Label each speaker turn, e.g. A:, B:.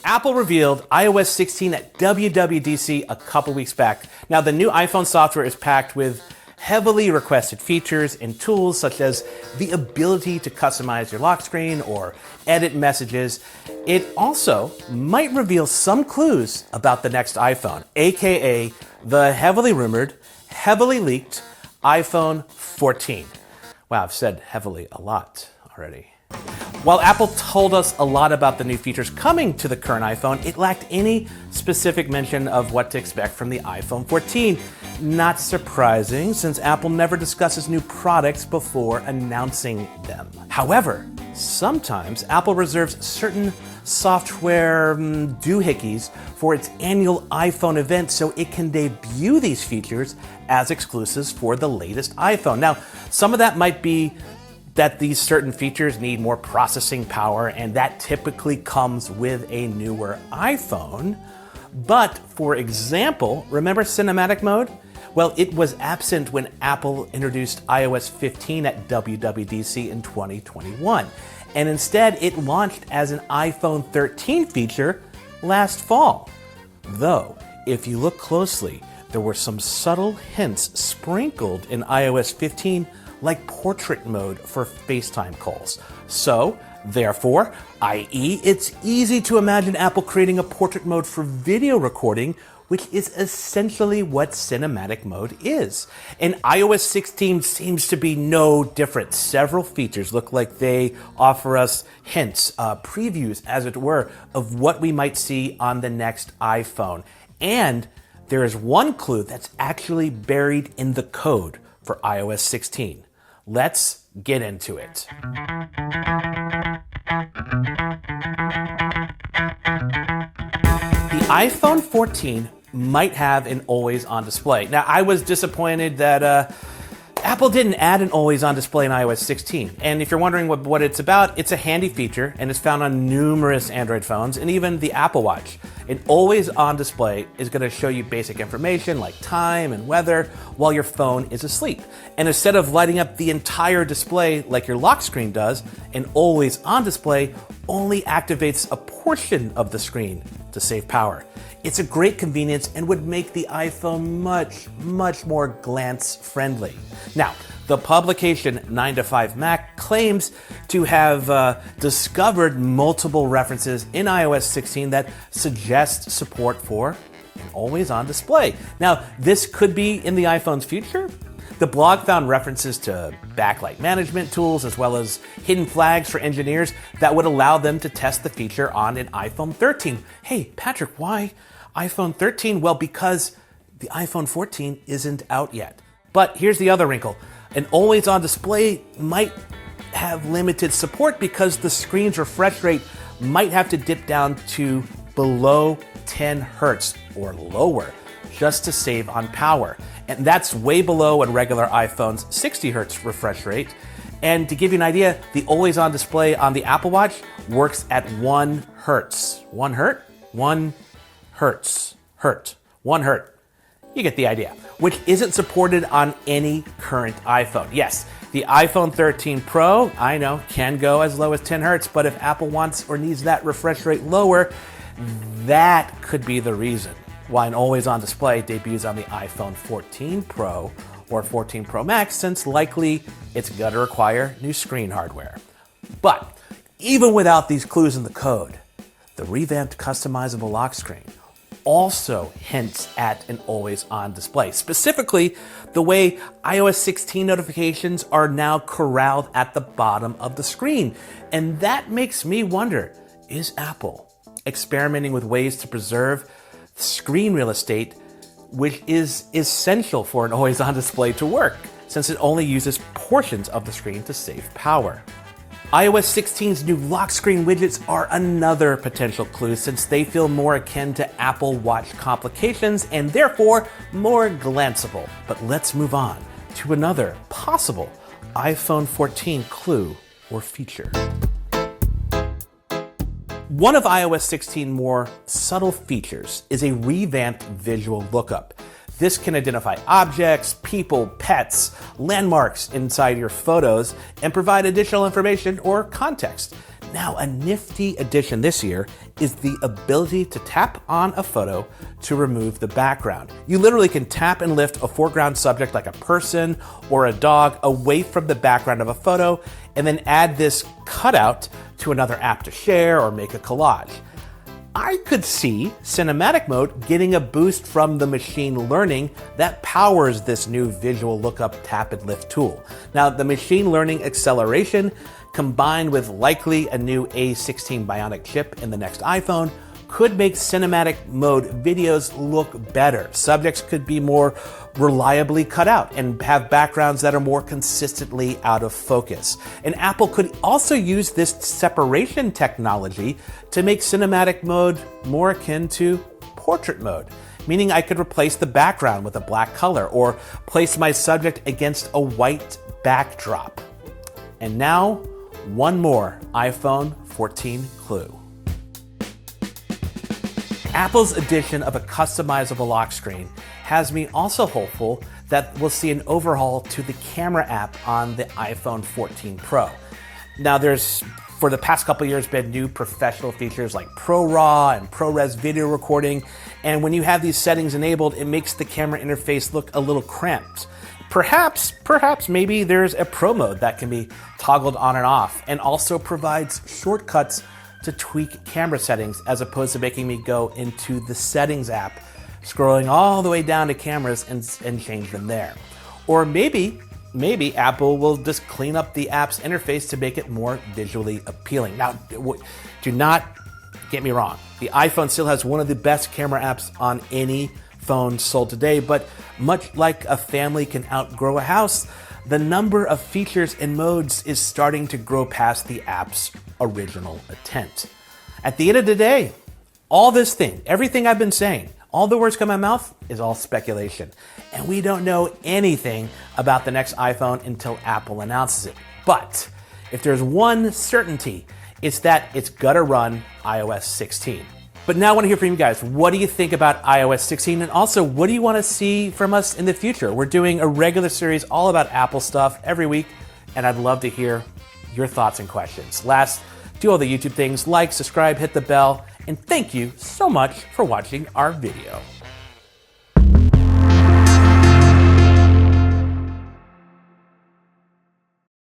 A: Apple revealed iOS 16 at WWDC a couple weeks back. Now, the new iPhone software is packed with heavily requested features and tools such as the ability to customize your lock screen or edit messages. It also might reveal some clues about the next iPhone, aka the heavily rumored, heavily leaked iPhone 14. Wow, I've said heavily a lot already. While Apple told us a lot about the new features coming to the current iPhone, it lacked any specific mention of what to expect from the iPhone 14. Not surprising, since Apple never discusses new products before announcing them. However, sometimes Apple reserves certain software doohickeys for its annual iPhone event so it can debut these features as exclusives for the latest iPhone. Now, some of that might be that these certain features need more processing power, and that typically comes with a newer iPhone. But for example, remember cinematic mode? Well, it was absent when Apple introduced iOS 15 at WWDC in 2021. And instead, it launched as an iPhone 13 feature last fall. Though, if you look closely, there were some subtle hints sprinkled in iOS 15, like portrait mode for FaceTime calls. So, therefore, i.e., it's easy to imagine Apple creating a portrait mode for video recording, which is essentially what cinematic mode is. And iOS 16 seems to be no different. Several features look like they offer us hints, previews, as it were, of what we might see on the next iPhone. And there is one clue that's actually buried in the code for iOS 16. Let's get into it. The iPhone 14 might have an always-on display. Now, I was disappointed that Apple didn't add an always-on display in iOS 16. And if you're wondering what it's about, it's a handy feature, and it's found on numerous Android phones and even the Apple Watch. An always-on display is going to show you basic information like time and weather while your phone is asleep. And instead of lighting up the entire display like your lock screen does, an always-on display only activates a portion of the screen to save power. It's a great convenience and would make the iPhone much more glance-friendly. Now, the publication 9to5Mac claims to have discovered multiple references in iOS 16 that suggest support for an always-on display. Now, this could be in the iPhone's future. The blog found references to backlight management tools as well as hidden flags for engineers that would allow them to test the feature on an iPhone 13. Hey, Patrick, why iPhone 13? Well, because the iPhone 14 isn't out yet. But here's the other wrinkle. An always-on display might have limited support because the screen's refresh rate might have to dip down to below 10 hertz or lower just to save on power. And that's way below a regular iPhone's 60 hertz refresh rate. And to give you an idea, the always-on display on the Apple Watch works at 1 hertz. 1 hertz? 1 hertz. 1 hertz. You get the idea, which isn't supported on any current iPhone. Yes, the iPhone 13 Pro, I know, can go as low as 10 hertz, but if Apple wants or needs that refresh rate lower, that could be the reason why an always-on display debuts on the iPhone 14 Pro or 14 Pro Max, since likely it's going to require new screen hardware. But even without these clues in the code, the revamped customizable lock screen also hints at an always-on display. Specifically, the way iOS 16 notifications are now corralled at the bottom of the screen. And that makes me wonder, is Apple experimenting with ways to preserve screen real estate, which is essential for an always-on display to work, since it only uses portions of the screen to save power? iOS 16's new lock screen widgets are another potential clue, since they feel more akin to Apple Watch complications and therefore more glanceable. But let's move on to another possible iPhone 14 clue or feature. One of iOS 16's more subtle features is a revamped visual lookup. This can identify objects, people, pets, landmarks inside your photos, and provide additional information or context. Now, a nifty addition this year is the ability to tap on a photo to remove the background. You literally can tap and lift a foreground subject like a person or a dog away from the background of a photo, and then add this cutout to another app to share or make a collage. I could see cinematic mode getting a boost from the machine learning that powers this new visual lookup tap and lift tool. Now, the machine learning acceleration combined with likely a new A16 Bionic chip in the next iPhone could make cinematic mode videos look better. Subjects could be more reliably cut out and have backgrounds that are more consistently out of focus. And Apple could also use this separation technology to make cinematic mode more akin to portrait mode, meaning I could replace the background with a black color or place my subject against a white backdrop. And now, one more iPhone 14 clue. Apple's addition of a customizable lock screen has me also hopeful that we'll see an overhaul to the camera app on the iPhone 14 Pro. Now, there's, for the past couple years, been new professional features like ProRAW and ProRes video recording, and when you have these settings enabled, it makes the camera interface look a little cramped. Perhaps maybe there's a Pro mode that can be toggled on and off and also provides shortcuts to tweak camera settings as opposed to making me go into the settings app, scrolling all the way down to cameras and change them there. Or maybe Apple will just clean up the app's interface to make it more visually appealing. Now, do not get me wrong. The iPhone still has one of the best camera apps on any phone sold today, but much like a family can outgrow a house, the number of features and modes is starting to grow past the app's original intent. At the end of the day, everything I've been saying, all the words come out of my mouth is all speculation. And we don't know anything about the next iPhone until Apple announces it. But if there's one certainty, it's that it's gonna run iOS 16. But now I want to hear from you guys. What do you think about iOS 16? And also, what do you want to see from us in the future? We're doing a regular series all about Apple stuff every week, and I'd love to hear your thoughts and questions. Last, do all the YouTube things, like, subscribe, hit the bell, and thank you so much for watching our video.